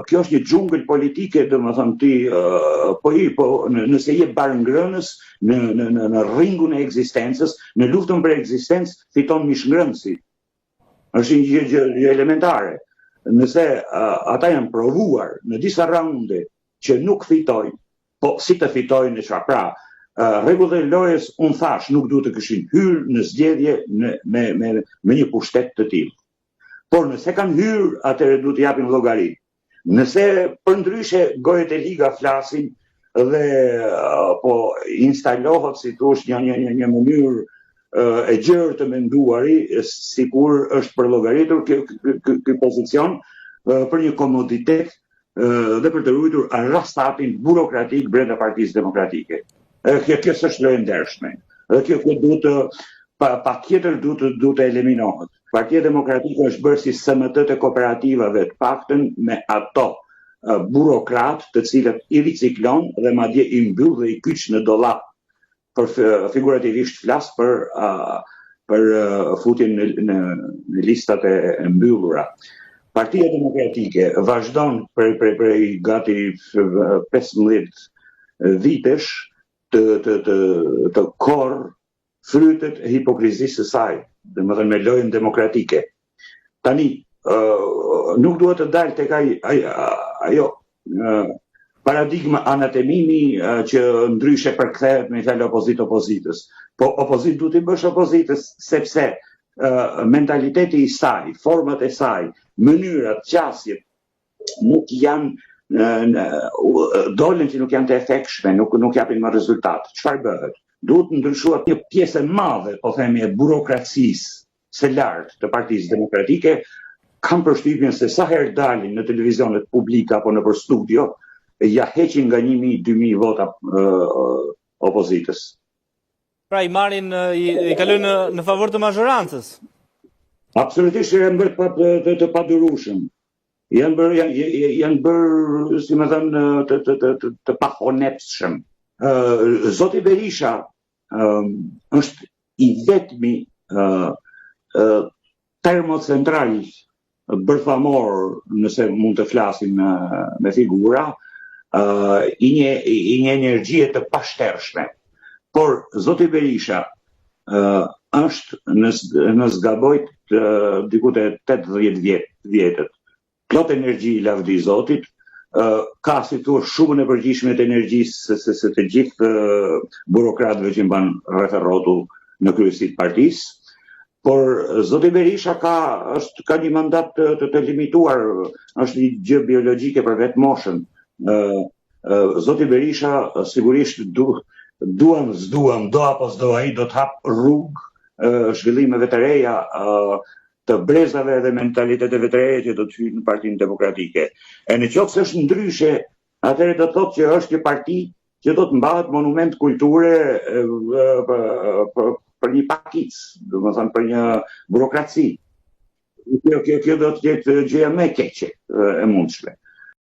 kjo është një xhungël politike, domethënë ti nëse je barngrënës në rringun e ekzistencës, në luftën për ekzistencë fiton mishngërënësi. Është një gjë elementare. Nëse ata janë provuar në disa raunde që nuk fitojnë, po si të fitojnë në çfarë? Pra, rregullat e lojës unë thash nuk duhet të kishin hyrë në zgjedhje me një pushtet të tillë. Por nëse kanë hyrë, atëherë duhet të japin llogari. Nëse përndryshe gojet e liga flasin dhe po instalohet si thosh një mënyrë e gjerë të menduari, sikur është përllogaritur ky pozicion për një komoditet dhe për të ruajtur rastatin burokratik brenda Partisë Demokratike. Kjo është lojë ndershme. Dhe kjo duhet patjetër duhet të eliminohet. Partia Demokratike është bërë si SMT të kooperativave, të paktën me ato burokrat të cilët i riciklon dhe madje i mbyll dhe i kyç në dollap, për figurativisht flas për futjen në listat e mbyllura. Partia Demokratike vazhdon prej gati 15 vitesh të korr frytet e hipokrizisë së saj, domethënë me lojën demokratike. Tani nuk duhet të dalë tek ajo paradigma anatemimi që ndryshe përkthehet me fjalë opozitës. Po opozit duhet i bësh opozitës sepse mentaliteti i saj, format e saj, mënyrat, qasjet nuk janë dolen që nuk janë të efektshme, nuk japin më rezultat. Çfarë bëhet? Duhet ndryshuar një pjesë e madhe, po themi, e burokracisë së lartë të Partisë Demokratike. Kam përshtypjen se sa herë dalin në televizionet publike apo nëpër studio, ja heqin nga 1000-2000 vota opozitës. Pra i marrin, i kalojnë në favor të mazhorancës. Absolutisht janë bërë të padurueshëm. Janë bërë, si më thënë, të pahonepshëm. Zoti Berisha është i vetmi termocentral bërthamor, nëse mund të flasim me figura, i një energjie të pashtershme. Por zoti Berisha është në zgabojt diku te 80 vjetët. Plot energji i lavdi Zotit, ka si thua shumën e përgjithshme të energjisë se të gjithë burokratëve që mban rreth rrotull në kryesi të partisë. Por zoti Berisha ka një mandat të limituar, është një gjë biologjike për vetë moshën. Zoti Berisha sigurisht duam s'duam, do apo s'do ai do të hap rrugë zhvillimeve të reja, të brezave dhe mentaliteteve të reja që do të hyjnë në Partinë Demokratike. E në qoftë se është ndryshe, atëherë do thotë që është një parti që do të mbahet monument kulture për një pakic, domethënë për një burokraci. Kjo do të jetë gjëja më e keqe e mundshme.